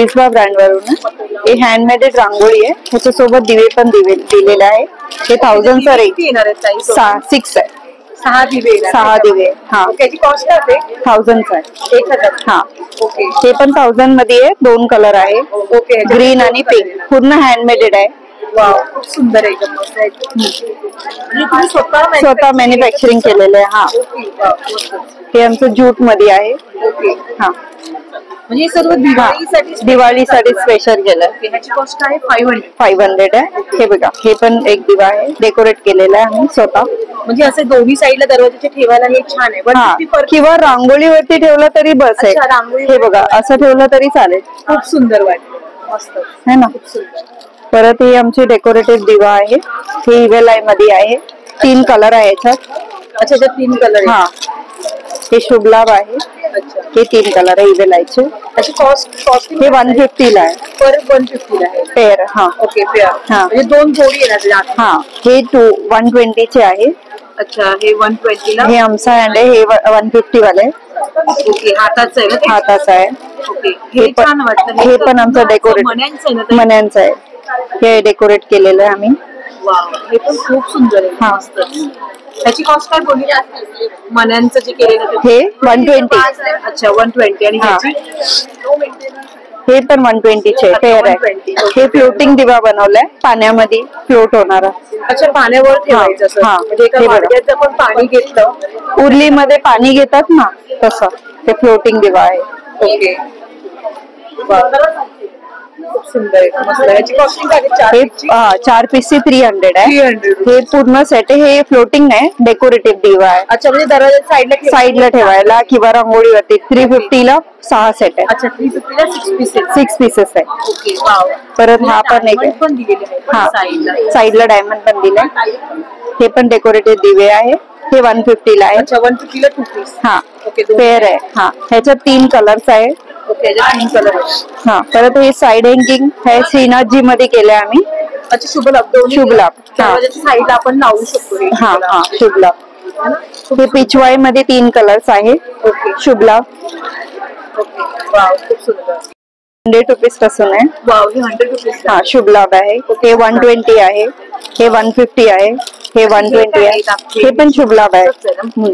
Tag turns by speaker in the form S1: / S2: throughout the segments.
S1: विश्वा ब्रँड वरून हे हँडमेड रांगोळी आहे, त्याच्यासोबत दिवे पण दिलेले आहे. हे 1000चा रेट
S2: येणार आहे.
S1: 6 आहे.
S2: 6 दिवे.
S1: 6 दिवे. हा,
S2: त्याची कॉस्ट आहे
S1: 1000चा आहे.
S2: 1000.
S1: हा,
S2: ओके.
S1: हे पण 1000 मध्ये आहे. 2 कलर आहे.
S2: ओके.
S1: ग्रीन आणि पिंक. पूर्ण हँडमेडेड आहे.
S2: वाव, खूप सुंदर आहे. मस्त आहे. म्हणजे तुम्ही
S1: स्वतः मॅन्युफॅक्चरिंग केलेलं आहे. हा, हे आमचं ज्यूट मध्ये आहे.
S2: ओके.
S1: हा,
S2: म्हणजे सर्व
S1: दिवाळीसाठी स्पेशल केलं.
S2: ह्याची कॉस्ट आहे
S1: 500 आहे. हे बघा, हे पण एक दिवा आहे, डेकोरेट केलेला आहे आम्ही स्वतः.
S2: म्हणजे असे दोन्ही साईडला दरवाजाचे ठेवायला हे छान आहे.
S1: किंवा रांगोळीवरती ठेवलं तरी बस आहे. हे बघा, असं ठेवलं तरी चालेल.
S2: खूप सुंदर वाटतं. मस्त
S1: है ना. परत हे आमचे डेकोरेटिव्ह दिवा आहे. हे इव्हेल आय मध्ये आहे. 3 कलर आहे याच्यात.
S2: अच्छा, याच्यात 3 कलर.
S1: हा, हे शुभ लाभ आहे. हे 3 कलर आहे इव्हेल आयचे.
S2: त्याची कॉस्ट
S1: हे 150 ला आहे.
S2: पर 150 ला आहे
S1: पेअर. हा,
S2: ओके. पेअर. हा, म्हणजे 2 जोडी येणार.
S1: हा, हे 120 चे आहे.
S2: अच्छा, हे 120 ला.
S1: हे आमचा हँड आहे. हे 150 वाले.
S2: ओके. हाताचं आहे ना.
S1: हाताचं आहे.
S2: ओके. हे छान वाटतं.
S1: हे पण आमचं डेकोरेट मण्यांचं आहे. हे डेकोरेट केलेलं आहे आम्ही.
S2: वाव, हे पण खूप सुंदर आहे.
S1: हा,
S2: त्याची कॉस्ट काय बोलली? मण्यांचं जे केलेलं
S1: हे 120.
S2: अच्छा, 120. आणि ह्याची
S1: हे पण 120 चे पेअर आहे. हे फ्लोटिंग दिवा बनवलाय, पाण्यामध्ये फ्लोट होणारा.
S2: अच्छा, पाण्यावर ठेवायचं असं. म्हणजे एका वाड्यात आपण पाणी घेतलं,
S1: उरलीमध्ये पाणी घेतात ना, तसं ते फ्लोटिंग दिवा आहे.
S2: ओके. खूप सुंदर आहे. मस्त. याची कॉस्टिंग काय?
S1: 4 पीसची 300 आहे.
S2: 300.
S1: हे पूर्ण सेट आहे. हे फ्लोटिंग आहे, डेकोरेटिव्ह दिवा आहे.
S2: अच्छा, म्हणजे दरवाजा
S1: साईडला ठेवायला किंवा रांगोळीवरती. 350 ला 6 सेट आहे.
S2: अच्छा, 350 ला
S1: 6 पीसेस आहे.
S2: ओके. वाव.
S1: परत हा पण एक
S2: पण दिलेले आहे.
S1: हा, साईडला डायमंड पण दिलाय. हे पण डेकोरेटिव्ह दिवे आहे. हे 150 ला आहे.
S2: अच्छा, 150 ला 2 पीस.
S1: हा, पेअर आहे. हा, ह्याच्यात 3 कलर्स आहे.
S2: ओके. 3 कलर.
S1: हा, परत हे साइड हँगिंग हे श्रीनाथजी मध्ये केले आम्ही.
S2: अच्छा, शुभ लाभ.
S1: शुभ लाभ.
S2: साईडला आपण लावू शकतो.
S1: हा हा, शुभ लाभ. हे पिचवाई मध्ये 3 कलर्स आहे.
S2: ओके.
S1: शुभ लाभ.
S2: ओके. वाव, खूप सुंदर.
S1: 100 रुपीज पासून आहे.
S2: वाव, हे 100 रुपीज.
S1: हा, शुभ लाभ आहे. हे 120 आहे. हे 150 आहे. हे 120 आहे. हे पण शुभ लाभ आहे.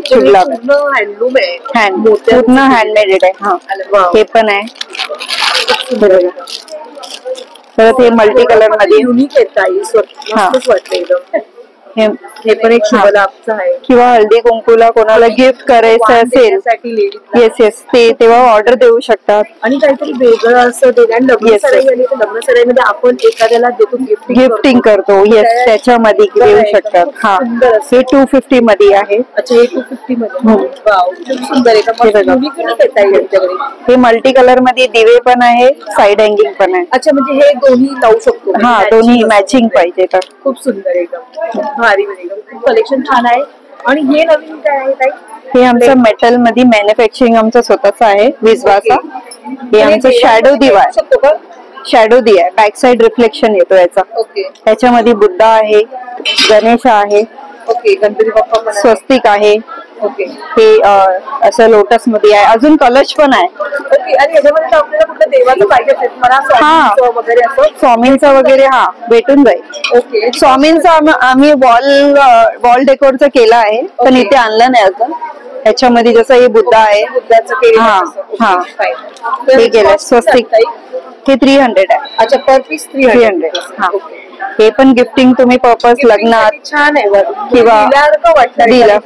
S1: शुभ लाभ आहे.
S2: हँडलूम आहे.
S1: पूर्ण हँडमेड आहे. हा, हे पण आहे. परत हे मल्टी कलर मध्ये
S2: युनिक आहे. हे पण एक शुभ लाभचं आहे.
S1: किंवा हळदी कुंकूला कोणाला गिफ्ट करायचं असेल, येस ते तेव्हा ऑर्डर देऊ शकतात.
S2: आणि काहीतरी वेगळं असं लग्न सराईमध्ये आपण एखाद्याला देतो,
S1: गिफ्टिंग करतो. येस, त्याच्यामध्ये देऊ शकतात. हा, हे 250 मध्ये आहे.
S2: अच्छा, हे 250 मध्ये. वाव, खूप सुंदर आहे.
S1: हे मल्टी कलर मध्ये दिवे पण आहे, साइड हँगिंग पण आहे.
S2: अच्छा, म्हणजे हे दोन्ही लावू शकतो.
S1: हा, दोन्ही मॅचिंग पाहिजे तर.
S2: खूप सुंदर आहे. भारी. कलेक्शन छान आहे. आणि हे नवीन काय आहे?
S1: हे आमचं मेटल मध्ये मॅन्युफॅक्चरिंग आमचं स्वतःच आहे, विश्वाचा. हे आमचं शॅडो दिवा आहे. शॅडो दिवा आहे. बॅक साइड रिफ्लेक्शन येतो याचा.
S2: ओके.
S1: त्याच्यामध्ये बुद्धा आहे, गणेश आहे.
S2: ओके. गणपती बाप्पा पण,
S1: स्वस्तिक आहे.
S2: ओके.
S1: हे असं लोटस मध्ये आहे. अजून कलश पण आहे.
S2: ओके. आणि याच्यामध्ये आपल्याला कुठलं देवाचं पाहिजे असेल, मला वगैरे असं
S1: स्वामींचा वगैरे हा भेटून जाईल.
S2: ओके.
S1: स्वामींचा आम्ही वॉल डेकोरचा केला आहे, पण इथे आणलं नाही अजून. त्याच्यामध्ये जसं हे बुद्ध आहे. हा हा, हे केलं स्वस्तिक. हे 300 आहे.
S2: अच्छा, पर पीस 300.
S1: हा, हे पण गिफ्टिंग तुम्ही पर्पज लग्नात
S2: छान आहे
S1: किंवा दिला.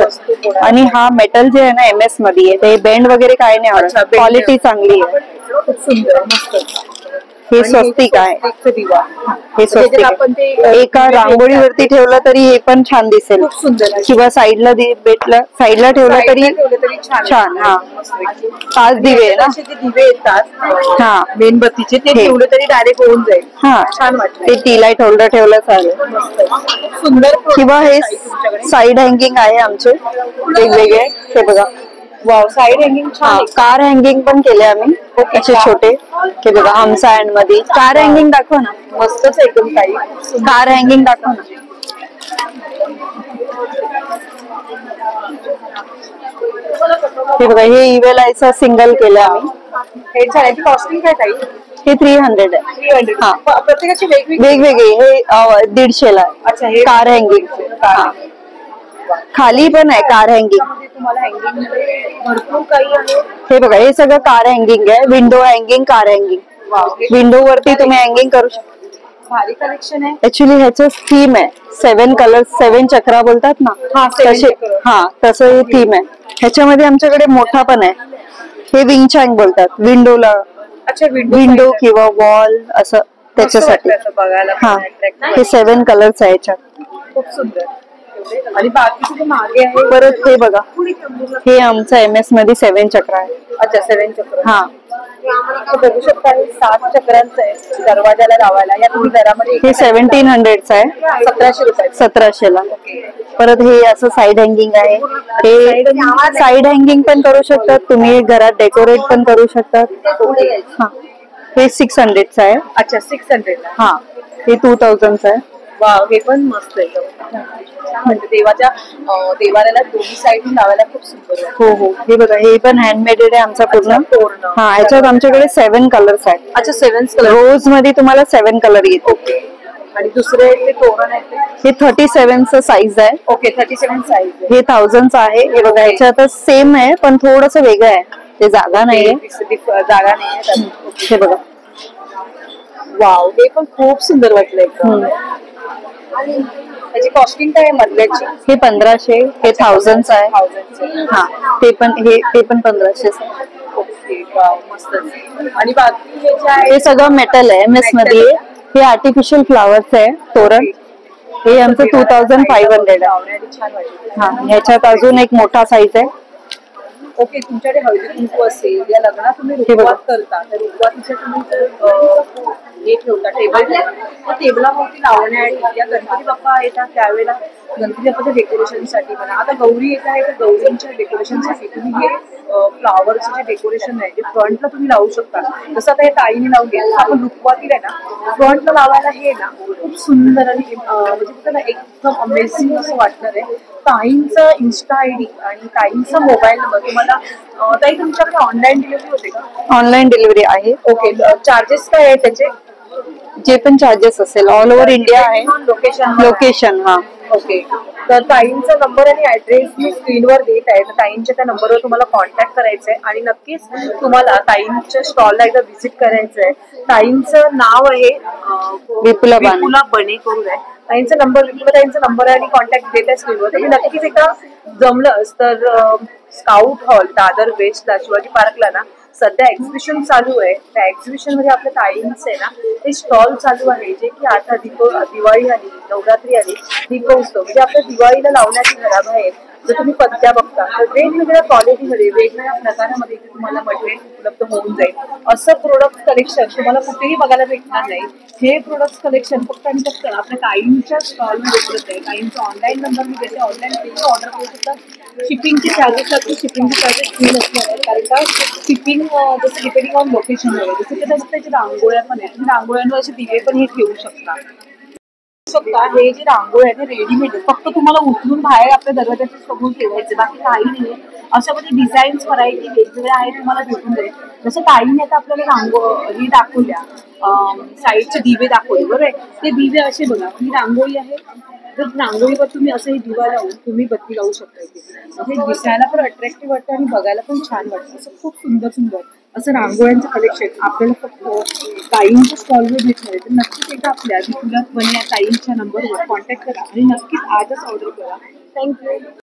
S1: आणि हा मेटल जे आहे ना, MS मध्ये आहे. ते बेंड वगैरे काय नाही आवडत. क्वालिटी चांगली आहे.
S2: खूप सुंदर. मस्त.
S1: हे स्वस्तिक आहे. हे स्वस्तिक
S2: आपण ते
S1: एका रांगोळीवरती ठेवलं तरी हे पण छान दिसेल.
S2: खूप सुंदर.
S1: किंवा साईडला साईडला ठेवलं तरी छान. हा, 5 दिवे ना,
S2: दिवे येतात.
S1: हा,
S2: मेणबत्तीचे ते ठेवलं तरी डायरेक्ट होऊन जाईल.
S1: हा,
S2: छान वाटतं.
S1: ते टी लाईट होल्डर ठेवलं चालेल.
S2: सुंदर.
S1: किंवा हे साईड हँगिंग आहे आमचे वेगवेगळे. हे बघा.
S2: वाव, साईड हँगिंग छान.
S1: कार हँगिंग पण केले आम्ही, असे छोटे. हे बघा, आमचा हँड मध्ये कार हँगिंग दाखवा ना.
S2: मस्तच एकदम. काही
S1: कार हँगिंग दाखवा ना. हे बघा, हे इव्हेल आयचं सिंगल केलं आम्ही.
S2: हे कॉस्टिंग काय ताई?
S1: हे 300 आहे.
S2: 300.
S1: हा.
S2: प्रत्येकाची वेगवेगळी.
S1: वेगवेगळे हे 150 ला आहे.
S2: अच्छा, हे
S1: कार हँगिंग. खाली पण आहे कार हँगिंग.
S2: तुम्हाला हँगिंग मध्ये भरपूर काही आहे.
S1: हे बघा, हे सगळं कार हँगिंग आहे. Window hanging, car hanging. Window वरती तुम्ही हँगिंग करू शकता.
S2: भारी कलेक्शन आहे.
S1: ऍक्च्युली ह्याचं थीम आहे 7 कलर्स, 7 चक्रा बोलतात ना, तसे. हा, तसं हे थीम आहे. ह्याच्यामध्ये आमच्याकडे मोठा पण आहे. हे विंग चँग बोलतात विंडोला.
S2: अच्छा,
S1: विंडो किंवा वॉल असं त्याच्यासाठी. हा, हे 7 कलर्स आहे याच्यात.
S2: खूप सुंदर. आणि बाकीचे मागे आहे.
S1: परत हे बघा, हे आमचं MS मध्ये 7 चक्र आहे.
S2: अच्छा, 7 चक्र.
S1: हा,
S2: बघू शकता हे 7 चक्रांचं आहे दरवाजाला लावायला. या तुम्ही घरामध्ये
S1: हे 1700 आहे.
S2: 1700 रुपये.
S1: 1700 ला. परत हे असं साईड हँगिंग आहे. हे साईड हँगिंग पण करू शकतात तुम्ही, घरात डेकोरेट पण करू शकतात. हा, हे 600 आहे.
S2: अच्छा, 600.
S1: हा, हे 2000 आहे.
S2: वाव, हे पण मस्त आहे. म्हणजे देवाला दोन्ही साईड लावायला खूप सुंदर आहे.
S1: हो हो, हे बघा, हे पण हँडमेडेड आहे आमचा पूर्ण. हा, ह्याच्यात आमच्याकडे 7 कलर्स आहेत.
S2: अच्छा, 7 कलर.
S1: रोज मध्ये तुम्हाला 7 कलर येतो.
S2: आणि दुसरे ते तोरण आहे
S1: हे 37 साईज आहे.
S2: Okay, 37 size.
S1: हे 1000 आहे. हे बघा, ह्याच्यात सेम आहे पण थोडस वेगळं आहे. ते जागा नाहीये.
S2: जागा नाही.
S1: हे बघा,
S2: वाव, हे पण खूप सुंदर वाटलंय. त्याची कॉस्टिंग काय आहे मधल्याची?
S1: हे 1500. हे 1000 आहे.
S2: 1000.
S1: हा, ते पण 1500.
S2: ओके, वाव, मस्त. आणि बाकी हे जे आहे
S1: हे सगळं मेटल आहे MS मध्ये. हे आर्टिफिशियल फ्लावर्स आहे तोरण. हे आमचं 2500 आहे. हा, ह्याच्यात अजून एक मोठा साईज आहे.
S2: ओके, तुमच्याकडे हळदी कुंकू असेल या लग्नात तुम्ही रुखवात करता, तर रुखवातीचे तुम्ही हे ठेवता, टेबल ठेवता. त्या टेबलावरती लावण्यासाठी या गणपती बाप्पा येतात त्यावेळेला गणपती बाप्पाच्या डेकोरेशनसाठी म्हणा. आता गौरी येत आहे तर गौरींच्या डेकोरेशनसाठी तुम्ही हे फ्लॉवरचं जे डेकोरेशन आहे ते फ्रंटला तुम्ही लावू शकता. जसं आता हे ताईने लावले, आपण रुखवातील आहे ना फ्रंटला लावायला हे ना खूप सुंदर आणि म्हणजे ना एकदम अमेझिंग असं वाटणार आहे. ताईंचा Insta ID आणि ताईंचा मोबाईल नंबर तुम्हाला. ताई, तुमच्याकडे ऑनलाईन डिलिव्हरी होते का?
S1: ऑनलाईन डिलिव्हरी आहे.
S2: ओके, चार्जेस काय आहे त्याचे?
S1: जे पण चार्जेस असेल ऑल ओव्हर इंडिया आहे. लोकेशन. हा,
S2: ओके. तर ताईंचा नंबर आणि ऍड्रेस मी स्क्रीनवर देत आहे. तर ताईंच्या त्या नंबरवर तुम्हाला कॉन्टॅक्ट करायचं आहे आणि नक्कीच तुम्हाला ताईंच्या स्टॉलला एकदा व्हिजिट करायचं आहे. ताईंचं नाव आहे
S1: विपुला
S2: बने करून आहे. ताईंचा नंबर आणि कॉन्टॅक्ट देत आहे स्क्रीनवर. तुम्ही नक्कीच एकदा जमलंच तर स्काउट हॉल दादर वेस्टला शिवाजी पार्कला ना सध्या एक्झिबिशन चालू आहे. त्या एक्झिबिशन मध्ये आपल्या ताईंचे ना ते स्टॉल चालू आहे, जे की आता दिवाळी आली, नवरात्री आली, दीपोत्सव म्हणजे आपल्या दिवाळीला लावण्याची घराबाहेर जर तुम्ही पत्त्या बघता तर वेगवेगळ्या क्वालिटीमध्ये वेगवेगळ्या प्रकारामध्ये तुम्हाला मटेरियल उपलब्ध होऊन जाईल. असं प्रोडक्ट कलेक्शन तुम्हाला कुठेही बघायला भेटणार नाही. हे प्रोडक्ट कलेक्शन फक्त आणि फक्त आपल्या ताईंच्या स्टॉलमध्ये उपलब्ध आहे. ताईंचा ऑनलाईन नंबर मी देते, ऑनलाईन ऑर्डर करू शकता. शिपिंगचे चार्जेस असतील, शिपिंगचे चार्जेस फ्री नसणार आहे, कारण का शिपिंग जसं डिपेंडिंग ऑन लोकेशन आहे. जसं की तसं त्याच्या रांगोळ्या पण आहेत. रांगोळ्यांवर असे दिवे पण हे ठेवू शकता. हे जे रांगोळी आहे ते रेडीमेड आहे, फक्त तुम्हाला उचलून बाहेर आपल्या दरवाजाच्या समोर ठेवायचे, बाकी काही नाही. अशामध्ये डिझाईन्स व्हरायटी वेगवेगळ्या आहेत, तुम्हाला भेटून जाईल. जसं ताईने आता आपल्याला ही दाखवल्या साईडचे दिवे दाखवले बरोबर आहे. ते दिवे असे बघा, ही रांगोळी आहे. तर रांगोळीवर तुम्ही असं हे दिवा लावून तुम्ही बत्ती लावू शकता इथे. म्हणजे दिसायला पण अट्रॅक्टिव्ह वाटतं आणि बघायला पण छान वाटतं. असं खूप सुंदर असं रांगोळ्यांचं कलेक्शन आपल्याला फक्त ताईंच्या स्टॉलवर भेटणार आहे. तर नक्कीच एकदा आपल्या विपुला बने या ताईंच्या नंबरवर कॉन्टॅक्ट करा आणि नक्कीच आजच ऑर्डर करा. थँक्यू.